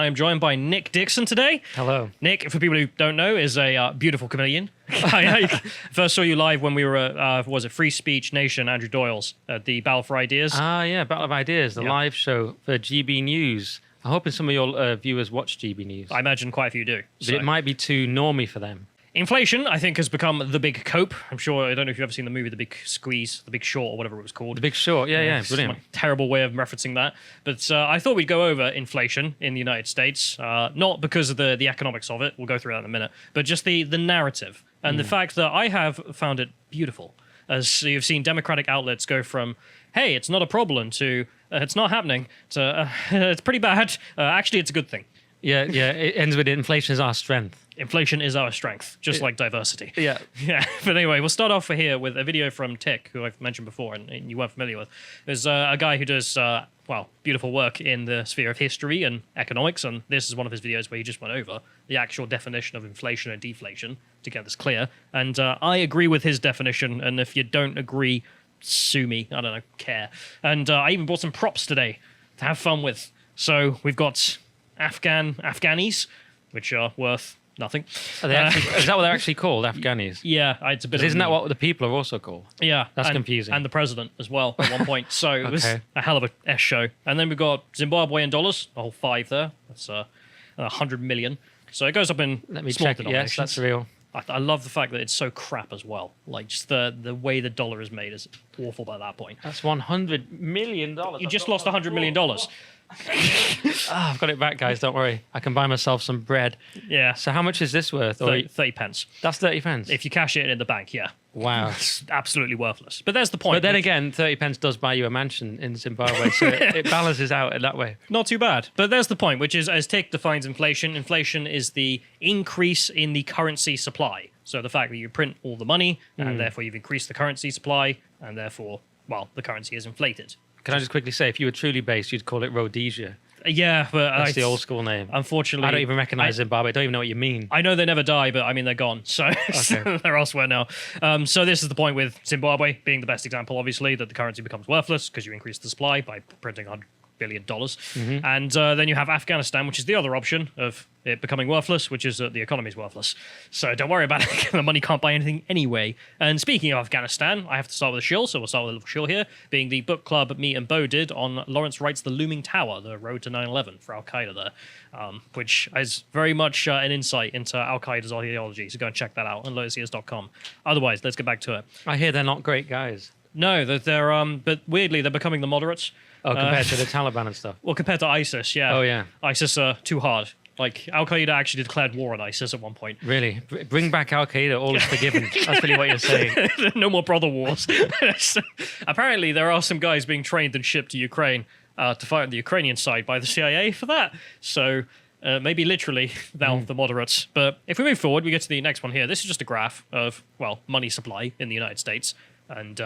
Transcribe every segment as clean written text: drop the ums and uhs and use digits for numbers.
I am joined by Nick Dixon today. Hello. Nick, for people who don't know, is a beautiful comedian. I first saw you live when we were at, was it Free Speech Nation, Andrew Doyle's, at the Battle for Ideas. Yeah, Battle of Ideas, the live show for GB News. I'm hoping some of your viewers watch GB News. I imagine quite a few do. But it might be too normie for them. Inflation, I think, has become the big cope. I'm sure, I don't know if you've ever seen the movie The Big Squeeze, The Big Short, or whatever it was called. The Big Short, yeah, It's brilliant. a terrible way of referencing that. But I thought we'd go over inflation in the United States, not because of the economics of it, we'll go through that in a minute, but just the narrative and the fact that I have found it beautiful. As you've seen Democratic outlets go from, hey, it's not a problem, to it's not happening, to it's pretty bad, actually it's a good thing. Yeah, it ends with inflation is our strength. Inflation is our strength, just like diversity. Yeah. Yeah. But anyway, we'll start off here with a video from Tick, who I've mentioned before and you weren't familiar with. There's a guy who does, beautiful work in the sphere of history and economics, and this is one of his videos where he just went over the actual definition of inflation and deflation to get this clear. And I agree with his definition, and if you don't agree, sue me. I don't care. And I even bought some props today to have fun with. So we've got Afghanis, which are worth nothing. Is that what they're actually called, Afghanis? Yeah, it's a bit. Isn't that what the people are also called? Yeah, that's confusing. And the president as well at one point. So Okay. it was a hell of a S show. And then we've got Zimbabwean dollars, a whole 5 there. That's 100 million. So it goes up in Let me small check. denominations. Yes, that's real. I love the fact that it's so crap as well. Like just the way the dollar is made is awful by that point. That's $100 million. You just lost $100 million. I've got it back, guys. Don't worry. I can buy myself some bread. Yeah. So how much is this worth? 30 pence. That's 30 pence. If you cash it in the bank, yeah. Wow. It's absolutely worthless. But there's the point. But then again, 30 pence does buy you a mansion in Zimbabwe, so it balances out in that way. Not too bad. But there's the point, which is, as Tick defines inflation, inflation is the increase in the currency supply. So the fact that you print all the money, and therefore you've increased the currency supply, and therefore, the currency is inflated. Can I just quickly say, if you were truly based, you'd call it Rhodesia. Yeah, but That's the old school name. Unfortunately, I don't even recognize Zimbabwe. I don't even know what you mean. I know they never die, but I mean they're gone, so they're elsewhere now. So this is the point with Zimbabwe being the best example, obviously, that the currency becomes worthless because you increase the supply by printing $100 billion. And then you have Afghanistan, which is the other option of it becoming worthless, which is that the economy is worthless. So don't worry about it. The money can't buy anything anyway. And speaking of Afghanistan, I have to start with a shill, so we'll start with a little shill here, being the book club me and Bo did on Lawrence Wright's The Looming Tower, the road to 9/11 for Al-Qaeda there, which is very much an insight into Al-Qaeda's ideology. So go and check that out on lotusears.com. Otherwise, let's get back to it. I hear they're not great guys. No, they're but weirdly, they're becoming the moderates. Oh, compared to the Taliban and stuff. Well, compared to ISIS, yeah. Oh, yeah. ISIS are too hard. Like, Al-Qaeda actually declared war on ISIS at one point. Really? Bring back Al-Qaeda, all is forgiven. That's really what you're saying. No more brother wars. Apparently, there are some guys being trained and shipped to Ukraine to fight on the Ukrainian side by the CIA for that. So maybe literally the moderates. But if we move forward, we get to the next one here. This is just a graph of, money supply in the United States. And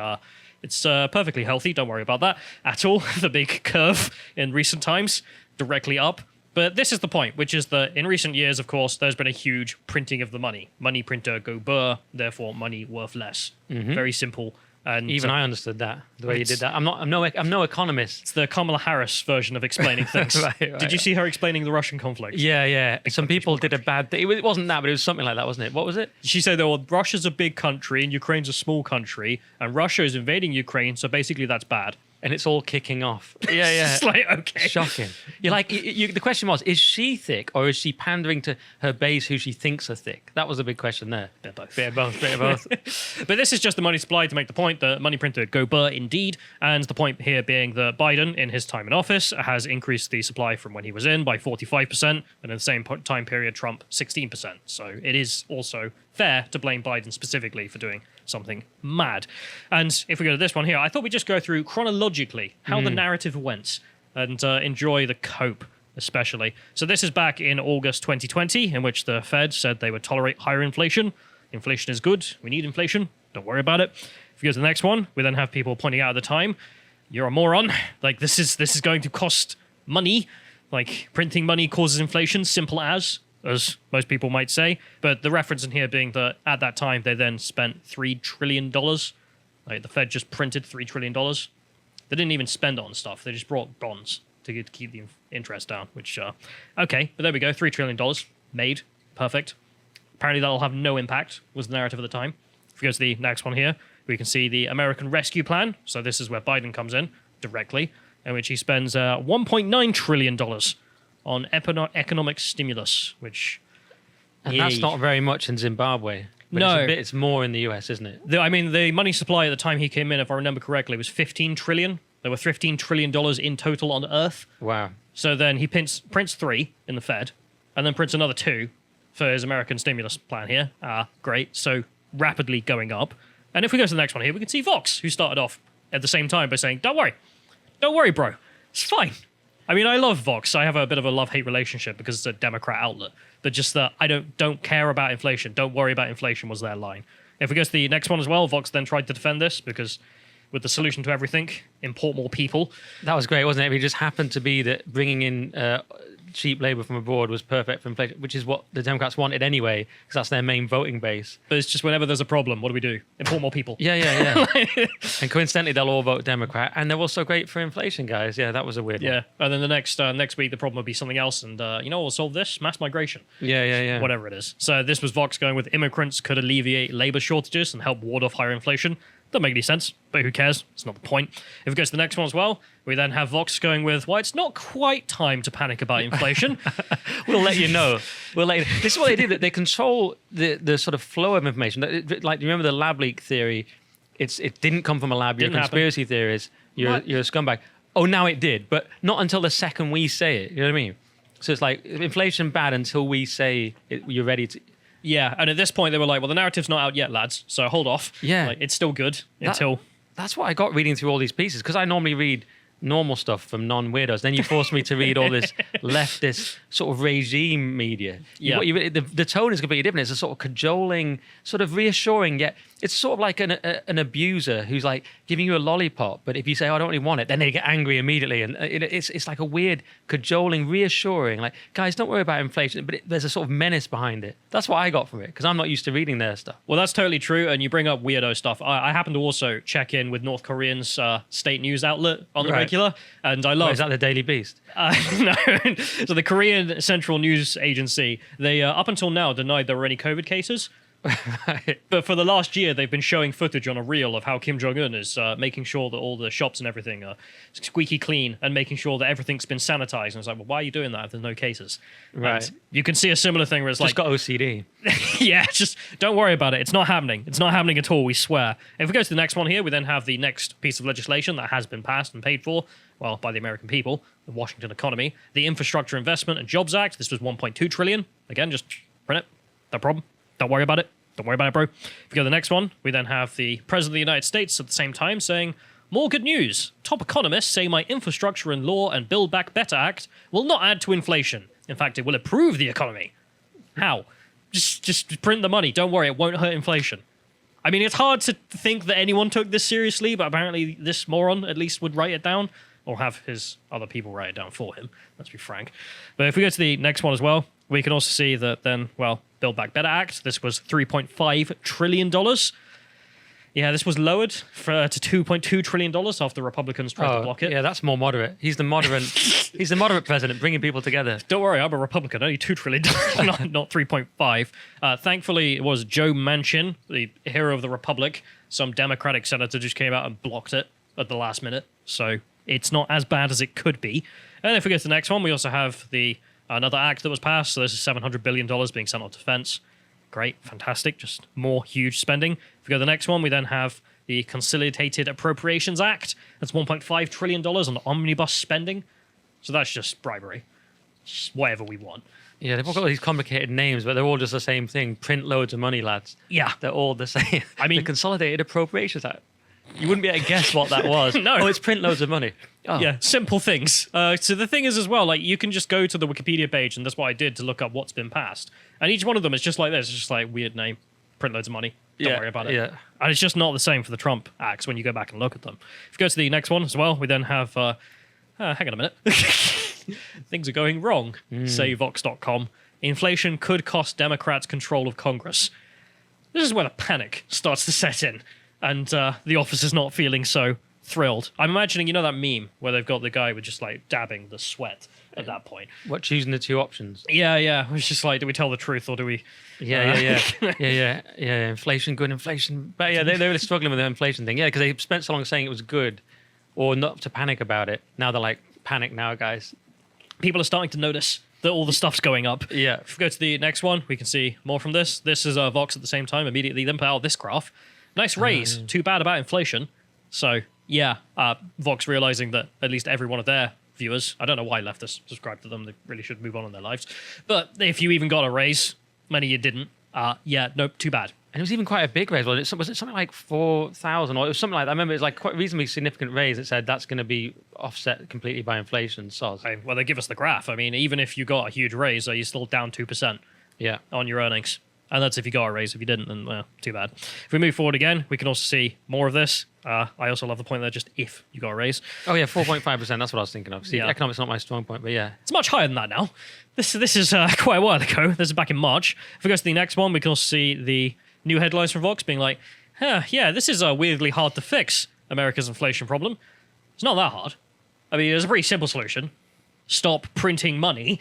it's perfectly healthy. Don't worry about that at all. The big curve in recent times, directly up. But this is the point, which is that in recent years, of course, there's been a huge printing of the money. Money printer go burr, therefore money worth less. Very simple. And even I understood that, the way you did that. I'm no economist. It's the Kamala Harris version of explaining things. Right. Did you see her explaining the Russian conflict? Yeah. Some people did a bad thing. It wasn't that, but it was something like that, wasn't it? What was it? She said, Russia's a big country and Ukraine's a small country, and Russia is invading Ukraine, so basically that's bad. And it's all kicking off. Yeah. It's like, okay. Shocking. You're like, the question was, is she thick or is she pandering to her base who she thinks are thick? That was a big question there. Bit of both. Bit of both. But this is just the money supply to make the point that money printer go burr indeed. And the point here being that Biden, in his time in office, has increased the supply from when he was in by 45%. And in the same time period, Trump 16%. So it is also fair to blame Biden specifically for doing something mad. And if we go to this one here, I thought we'd just go through chronologically how the narrative went and enjoy the cope especially. So this is back in August 2020, in which the Fed said they would tolerate higher inflation. Inflation is good. We need inflation. Don't worry about it. If we go to the next one, we then have people pointing out at the time, you're a moron. Like, this is going to cost money. Like, printing money causes inflation, simple as most people might say. But the reference in here being that at that time, they then spent $3 trillion. Like, the Fed just printed $3 trillion. They didn't even spend it on stuff. They just brought bonds to keep the interest down, which, okay, but there we go, $3 trillion made, perfect. Apparently that'll have no impact, was the narrative at the time. If we go to the next one here, we can see the American Rescue Plan. So this is where Biden comes in directly, in which he spends $1.9 trillion on economic stimulus, which... And that's not very much in Zimbabwe. But No. it's more in the US, isn't it? The money supply at the time he came in, if I remember correctly, was $15 trillion. There were $15 trillion in total on Earth. Wow. So then he prints 3 in the Fed, and then prints another 2 for his American stimulus plan here. Great. So rapidly going up. And if we go to the next one here, we can see Vox, who started off at the same time by saying, don't worry, bro. It's fine. I mean, I love Vox. I have a bit of a love-hate relationship because it's a Democrat outlet. But just that I don't care about inflation. Don't worry about inflation was their line. If we go to the next one as well, Vox then tried to defend this because with the solution to everything, import more people. That was great, wasn't it? It just happened to be that bringing in cheap labor from abroad was perfect for inflation, which is what the Democrats wanted anyway, because that's their main voting base. But it's just whenever there's a problem, what do? Import more people. Yeah. And coincidentally, they'll all vote Democrat, and they're also great for inflation, guys. Yeah, that was a weird one. Yeah, and then the next week, the problem would be something else, and we'll solve this, mass migration. Yeah. Whatever it is. So this was Vox going with immigrants could alleviate labor shortages and help ward off higher inflation. Doesn't make any sense, but who cares? It's not the point. If we go to the next one as well, we then have Vox going with, well, it's not quite time to panic about inflation. We'll let you know. This is what they did. They control the sort of flow of information. Like, you remember the lab leak theory? It didn't come from a lab. You're a conspiracy theorist. You're a scumbag. Oh, now it did, but not until the second we say it. You know what I mean? So it's like inflation bad until we say you're ready to... Yeah, and at this point they were like, well, the narrative's not out yet, lads, so hold off. Yeah. Like, it's still good until... That's what I got reading through all these pieces, because I normally read normal stuff from non-weirdos. Then you force me to read all this leftist sort of regime media. Yeah. The tone is completely different. It's a sort of cajoling, sort of reassuring, yet it's sort of like an abuser who's like giving you a lollipop, but if you say, oh, I don't really want it, then they get angry immediately. And it's like a weird cajoling, reassuring, like, guys, don't worry about inflation, but there's a sort of menace behind it. That's what I got from it, because I'm not used to reading their stuff. Well, that's totally true, and you bring up weirdo stuff. I happen to also check in with North Korean's state news outlet on the regular, and I love... Is that the Daily Beast? No. So the Korean Central News Agency, they up until now denied there were any COVID cases. Right. But for the last year, they've been showing footage on a reel of how Kim Jong-un is making sure that all the shops and everything are squeaky clean and making sure that everything's been sanitized. And it's like, well, why are you doing that if there's no cases? Right. And you can see a similar thing where it's Just like... got OCD. Yeah, just don't worry about it. It's not happening. It's not happening at all, we swear. If we go to the next one here, we then have the next piece of legislation that has been passed and paid for, well, by the American people, the Washington economy, the Infrastructure Investment and Jobs Act. This was $1.2 trillion. Again, just print it. No problem. Don't worry about it. Don't worry about it, bro. If we go to the next one, we then have the President of the United States at the same time saying, more good news. Top economists say my Infrastructure and Law and Build Back Better Act will not add to inflation. In fact, it will improve the economy. How? Just print the money. Don't worry, it won't hurt inflation. I mean, it's hard to think that anyone took this seriously, but apparently this moron at least would write it down, or have his other people write it down for him. Let's be frank. But if we go to the next one as well, we can also see that then, well, Build Back Better Act, this was $3.5 trillion. Yeah, this was lowered to $2.2 trillion after Republicans tried to block it. Yeah, that's more moderate. He's the moderate president, bringing people together. Don't worry, I'm a Republican. Only $2 trillion, not 3.5. Thankfully, it was Joe Manchin, the hero of the Republic. Some Democratic senator just came out and blocked it at the last minute. So it's not as bad as it could be. And if we go to the next one, we also have another act that was passed. So this is $700 billion being sent on defense. Great, fantastic, just more huge spending. If we go to the next one, we then have the Consolidated Appropriations Act. That's $1.5 trillion on omnibus spending. So that's just bribery. Just whatever we want. Yeah, they've all got these complicated names, but they're all just the same thing. Print loads of money, lads. Yeah. They're all the same. I mean... the Consolidated Appropriations Act. You wouldn't be able to guess what that was. No. Oh, it's print loads of money. Oh. Yeah, simple things. So the thing is as well, like, you can just go to the Wikipedia page, and that's what I did to look up what's been passed. And each one of them is just like this. It's just like, weird name, print loads of money. Don't worry about it. Yeah. And it's just not the same for the Trump acts when you go back and look at them. If you go to the next one as well, we then have... hang on a minute. Things are going wrong, say Vox.com. Inflation could cost Democrats control of Congress. This is where the panic starts to set in. And the office is not feeling so thrilled. I'm imagining, you know that meme where they've got the guy with just like dabbing the sweat at that point. What, choosing the two options? Yeah. It's just like, do we tell the truth or do we? Yeah. Inflation, good inflation. But yeah, they were struggling with the inflation thing. Yeah, because they spent so long saying it was good or not to panic about it. Now they're like, panic now, guys. People are starting to notice that all the stuff's going up. Yeah. If we go to the next one, we can see more from this. This is Vox at the same time. Immediately then put out this graph. Nice raise. Too bad about inflation. So, yeah, Vox realizing that at least every one of their viewers, I don't know why leftists subscribe to them. They really should move on in their lives. But if you even got a raise, many of you didn't. Nope, too bad. And it was even quite a big raise. Was it something like 4,000 or it was something like that? I remember it was like quite a reasonably significant raise that said that's going to be offset completely by inflation. Well, they give us the graph. I mean, even if you got a huge raise, you're still down 2% on your earnings. And that's if you got a raise. If you didn't, then, well, too bad. If we move forward again, we can also see more of this. I also love the point there, just if you got a raise. Oh, yeah, 4.5%. That's what I was thinking of. See, economics is not my strong point, but yeah. It's much higher than that now. This is quite a while ago. This is back in March. If we go to the next one, we can also see the new headlines from Vox being like, this is weirdly hard to fix, America's inflation problem. It's not that hard. I mean, there's a pretty simple solution. Stop printing money,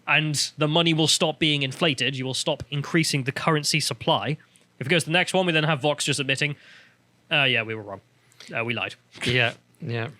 and the money will stop being inflated. You will stop increasing the currency supply. If it goes to the next one, we then have Vox just admitting, we were wrong. We lied. Yeah.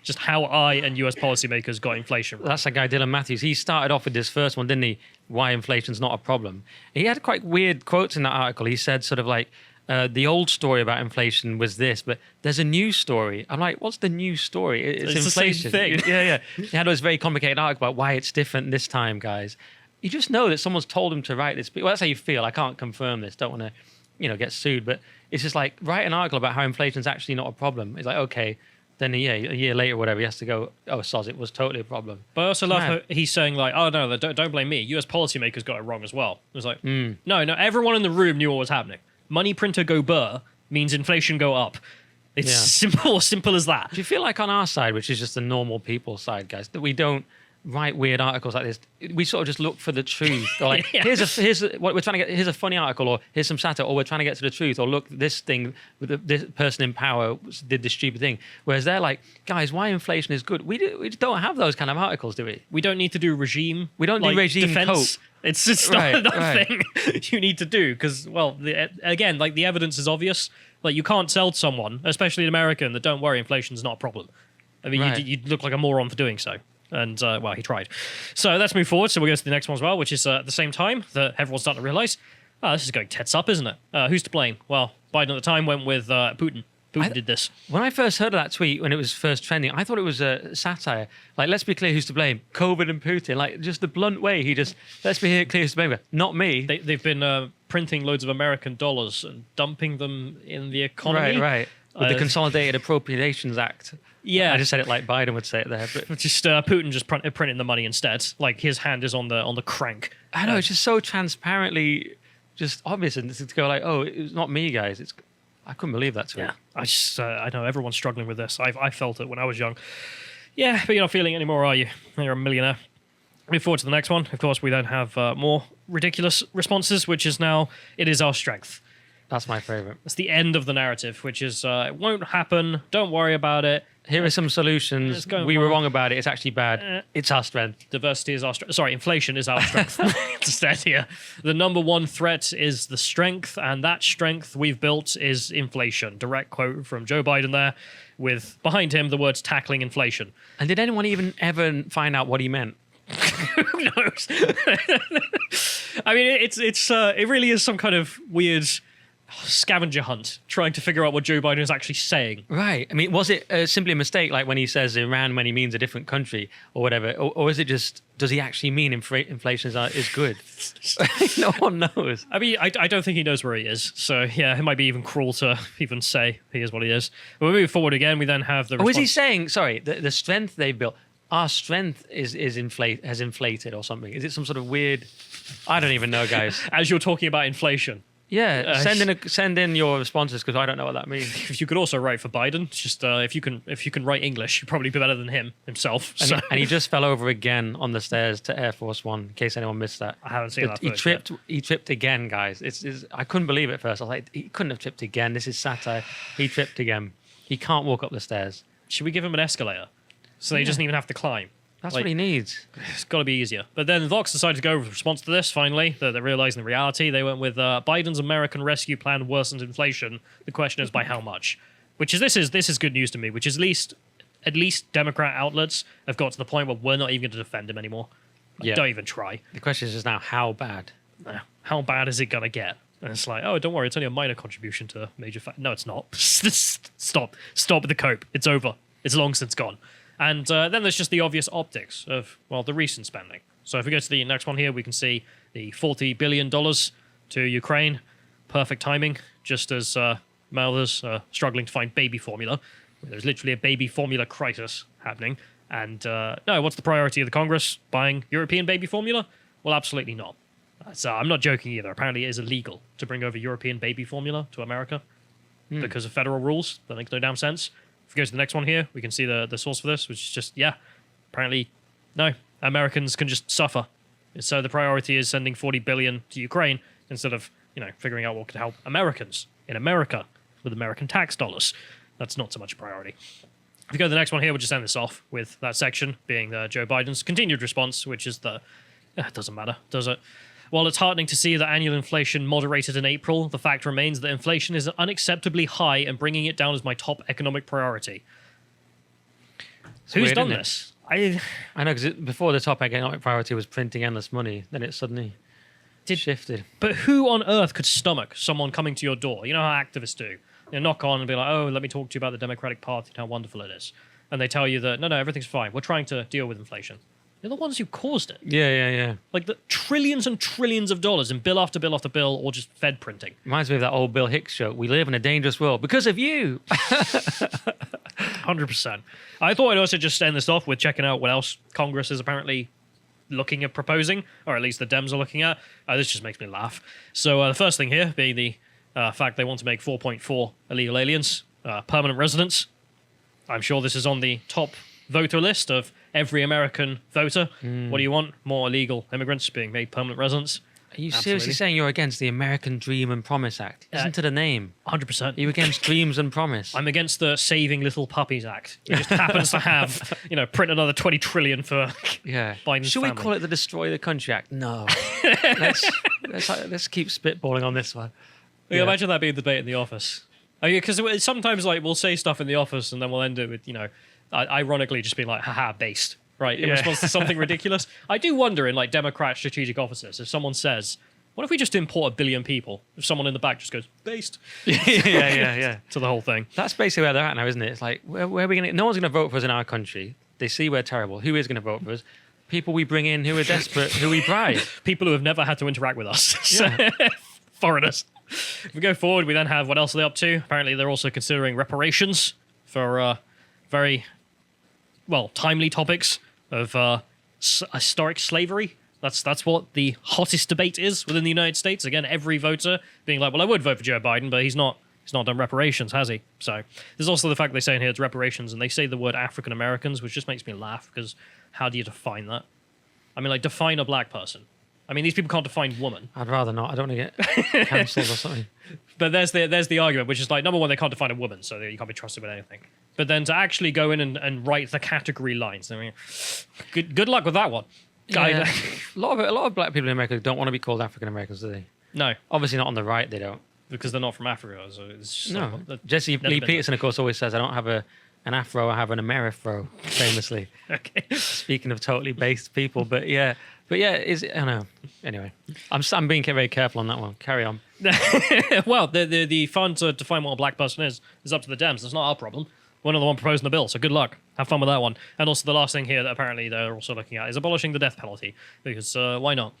Just how I and US policymakers got inflation wrong. That's that guy, Dylan Matthews. He started off with this first one, didn't he? Why inflation's not a problem. He had quite weird quotes in that article. He said sort of like, the old story about inflation was this, but there's a new story. I'm like, what's the new story? It's inflation. The same thing. Yeah. He had this very complicated article about why it's different this time, guys. You just know that someone's told him to write this. Well, that's how you feel. I can't confirm this. Don't want to, get sued. But it's just like, write an article about how inflation's actually not a problem. It's like, okay. Then a year later, whatever, he has to go, soz, it was totally a problem. But I also love how he's saying like, oh no, don't blame me. US policymakers got it wrong as well. It was like, no, everyone in the room knew what was happening. Money printer go burr means inflation go up. It's simple as that. Do you feel like on our side, which is just the normal people side, guys, that we don't write weird articles like this? We sort of just look for the truth. Or like, here's what we're trying to get. Here's a funny article, or here's some satire, or we're trying to get to the truth, or look, this thing with this person in power did this stupid thing. Whereas they're like, guys, why inflation is good? We don't have those kind of articles, do we? We don't need to do regime. We don't do regime defense. cope. It's just not thing you need to do because, well, the evidence is obvious. Like, you can't tell someone, especially an American, that don't worry, inflation's not a problem. I mean, you'd look like a moron for doing so. And, he tried. So let's move forward. So we'll go to the next one as well, which is at the same time that everyone's starting to realize, this is going tits up, isn't it? Who's to blame? Well, Biden at the time went with Putin. Putin did this. When I first heard of that tweet, when it was first trending, I thought it was a satire. Like, let's be clear who's to blame. COVID and Putin. Like, just the blunt way he just, let's be clear who's to blame. Not me. They've been printing loads of American dollars and dumping them in the economy. Right. With the Consolidated Appropriations Act. Yeah. I just said it like Biden would say it there. But just Putin just printing the money instead. Like, his hand is on the crank. I know, it's just so transparently just obvious. And to go like, oh, it's not me, guys. I couldn't believe that tweet. Yeah, I know everyone's struggling with this. I felt it when I was young. Yeah, but you're not feeling it anymore, are you? You're a millionaire. Move forward to the next one. Of course, we then have more ridiculous responses, which is now, it is our strength. That's my favorite. It's the end of the narrative, which is, it won't happen. Don't worry about it. Here are some solutions. We were wrong about it. It's actually bad. It's our strength. Diversity is our strength. Sorry, inflation is our strength. Instead here. The number one threat is the strength, and that strength we've built is inflation. Direct quote from Joe Biden there, with behind him the words tackling inflation. And did anyone even ever find out what he meant? Who knows? I mean, it really is some kind of weird scavenger hunt trying to figure out what Joe Biden is actually saying. Right. I mean, was it simply a mistake, like when he says Iran when he means a different country or whatever? Or is it just, does he actually mean inflation is good? No one knows. I mean, I don't think he knows where he is. So, yeah, it might be even cruel to even say he is what he is. When we move forward again, we then have the... is he saying, sorry, the strength they've built, our strength has inflated or something? Is it some sort of weird... I don't even know, guys. As you're talking about inflation. Yeah, send in your responses because I don't know what that means. If you could also write for Biden, just if you can write English, you'd probably be better than himself. And he just fell over again on the stairs to Air Force One. In case anyone missed that, I haven't seen that. He tripped again, guys. I couldn't believe it at first. I was like, he couldn't have tripped again. This is satire. He tripped again. He can't walk up the stairs. Should we give him an escalator so he doesn't even have to climb? That's what he needs. It's got to be easier. But then Vox decided to go with a response to this, finally. They're realizing the reality. They went with Biden's American Rescue Plan worsens inflation. The question is by how much? Which is, this is good news to me, which is at least Democrat outlets have got to the point where we're not even going to defend him anymore. Like, don't even try. The question is just now, how bad? How bad is it going to get? And it's like, oh, don't worry, it's only a minor contribution to major No, it's not. Stop with the cope. It's over. It's long since gone. And then there's just the obvious optics of, well, the recent spending. So if we go to the next one here, we can see the $40 billion to Ukraine. Perfect timing, just as mothers are struggling to find baby formula. There's literally a baby formula crisis happening. And no, what's the priority of the Congress? Buying European baby formula? Well, absolutely not. So I'm not joking either. Apparently it is illegal to bring over European baby formula to America because of federal rules. That makes no damn sense. If we go to the next one here, we can see the source for this, which is just, apparently, no, Americans can just suffer. So the priority is sending $40 billion to Ukraine instead of, figuring out what could help Americans in America with American tax dollars. That's not so much a priority. If we go to the next one here, we'll just end this off with that section being Joe Biden's continued response, which is it doesn't matter, does it? While it's heartening to see that annual inflation moderated in April, the fact remains that inflation is unacceptably high and bringing it down is my top economic priority. Who's done this? I know, because before the top economic priority was printing endless money, then it suddenly shifted. But who on earth could stomach someone coming to your door? You know how activists do. They knock on and be like, oh, let me talk to you about the Democratic Party and how wonderful it is. And they tell you that, no, everything's fine. We're trying to deal with inflation. They're the ones who caused it. Yeah. Like the trillions and trillions of dollars in bill after bill after bill, or just Fed printing. Reminds me of that old Bill Hicks joke. We live in a dangerous world because of you. 100%. I thought I'd also just end this off with checking out what else Congress is apparently looking at proposing, or at least the Dems are looking at. This just makes me laugh. So the first thing here being the fact they want to make 4.4 illegal aliens permanent residents. I'm sure this is on the top voter list of every American voter. What do you want? More illegal immigrants being made permanent residents? Are you seriously saying you're against the American Dream and Promise Act? Listen to the name. 100%. Are you against Dreams and Promise? I'm against the Saving Little Puppies Act. It just happens to have, print another 20 trillion for Biden's Should family. we call it the Destroy the Country Act? No. let's keep spitballing on this one. Yeah. Imagine that being the debate in the office. Because sometimes we'll say stuff in the office and then we'll end it with, ironically just being like, haha, based. Right, in response to something ridiculous. I do wonder in Democrat strategic offices, if someone says, what if we just import 1 billion people? If someone in the back just goes, based. Yeah. To the whole thing. That's basically where they're at now, isn't it? It's like, where are we going to... No one's going to vote for us in our country. They see we're terrible. Who is going to vote for us? People we bring in who are desperate, who we bribe. People who have never had to interact with us. Foreigners. If we go forward, we then have, what else are they up to? Apparently they're also considering reparations for very, timely topics of historic slavery. That's what the hottest debate is within the United States. Again, every voter being like, well, I would vote for Joe Biden, but he's not done reparations, has he? So there's also the fact they say in here it's reparations, and they say the word African Americans, which just makes me laugh, because how do you define that? I mean, define a black person. I mean, these people can't define woman. I'd rather not. I don't want to get cancelled or something. But there's the argument, which is number one, they can't define a woman, so you can't be trusted with anything. But then to actually go in and write the category lines, I mean, good luck with that one. Yeah. a lot of black people in America don't want to be called African Americans, do they? No. Obviously not on the right, they don't. Because they're not from Africa. So it's no. Jesse Lee Peterson, of course, always says, I don't have an afro, I have an Amerifro, famously. Okay. Speaking of totally based people, but yeah, I don't know. Anyway, I'm being very careful on that one. Carry on. Well, the fun to define what a black person is up to the Dems. That's not our problem. We're not the one proposing the bill, so good luck. Have fun with that one. And also the last thing here that apparently they're also looking at is abolishing the death penalty, because why not?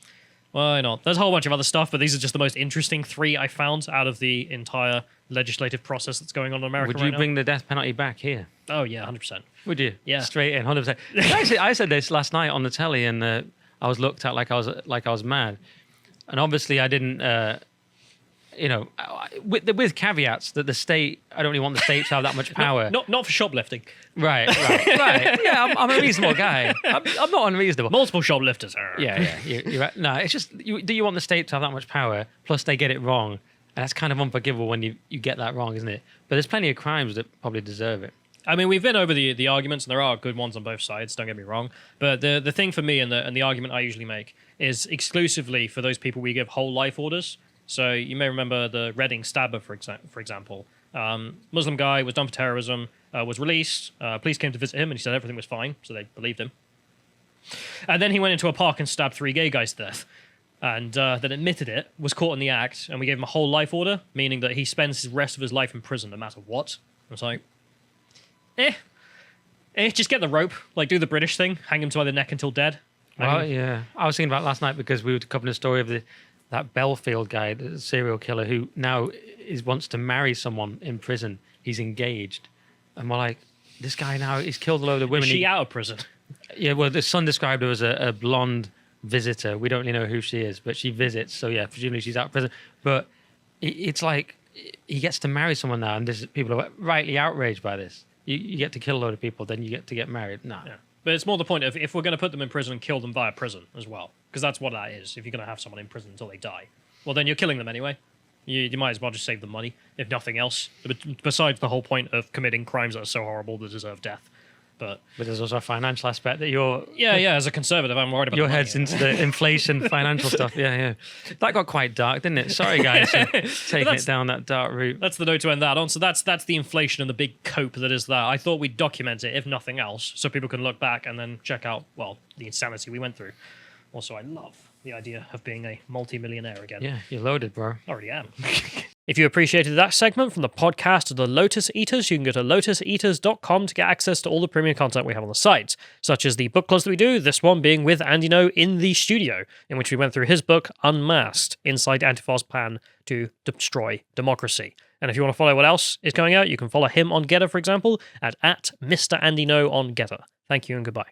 Why not? There's a whole bunch of other stuff, but these are just the most interesting 3 I found out of the entire legislative process that's going on in America. Would you bring the death penalty back here? Oh yeah, 100%. Would you? Yeah, straight in, 100%. Actually, I said this last night on the telly, and I was looked at like I was mad, and obviously I didn't. With caveats that the state, I don't really want the state to have that much power. Not for shoplifting. Right. Yeah, I'm a reasonable guy. I'm not unreasonable. Multiple shoplifters. Yeah. You're right. No, it's just, do you want the state to have that much power? Plus, they get it wrong, and that's kind of unforgivable when you get that wrong, isn't it? But there's plenty of crimes that probably deserve it. I mean, we've been over the arguments, and there are good ones on both sides. Don't get me wrong, but the thing for me and the argument I usually make is exclusively for those people we give whole life orders. So you may remember the Reading stabber, for example. Muslim guy was done for terrorism, was released. Police came to visit him, and he said everything was fine, so they believed him. And then he went into a park and stabbed 3 gay guys to death. And then admitted it, was caught in the act, and we gave him a whole life order, meaning that he spends the rest of his life in prison no matter what. I was like, just get the rope, like do the British thing, hang him by the neck until dead. Well, yeah. I was thinking about last night because we were covering a story of that Belfield guy, the serial killer, who now wants to marry someone in prison. He's engaged. And we're like, this guy now, he's killed a load of women. Is she out of prison? Yeah, well, the son described her as a blonde visitor. We don't really know who she is, but she visits. So, yeah, presumably she's out of prison. But it's like he gets to marry someone now, and people are rightly outraged by this. You get to kill a load of people, then you get to get married. No. Yeah. But it's more the point of if we're going to put them in prison and kill them via prison as well, because that's what that is. If you're going to have someone in prison until they die, well, then you're killing them anyway. You might as well just save them money, if nothing else. Besides the whole point of committing crimes that are so horrible that deserve death. But there's also a financial aspect that you're... Yeah, as a conservative, I'm worried about your head's into the inflation, financial stuff. Yeah. That got quite dark, didn't it? Sorry, guys, for taking it down that dark route. That's the note to end that on. So that's the inflation and the big cope that is that. I thought we'd document it, if nothing else, so people can look back and then check out, well, the insanity we went through. Also, I love the idea of being a multi-millionaire again. Yeah, you're loaded, bro. Already am. If you appreciated that segment from the podcast of the Lotus Eaters, you can go to lotuseaters.com to get access to all the premium content we have on the site, such as the book clubs that we do, this one being with Andy No in the studio, in which we went through his book, Unmasked, Inside Antifa's Plan to Destroy Democracy. And if you want to follow what else is going out, you can follow him on Getter, for example, at Mr. Andy No on Getter. Thank you and goodbye.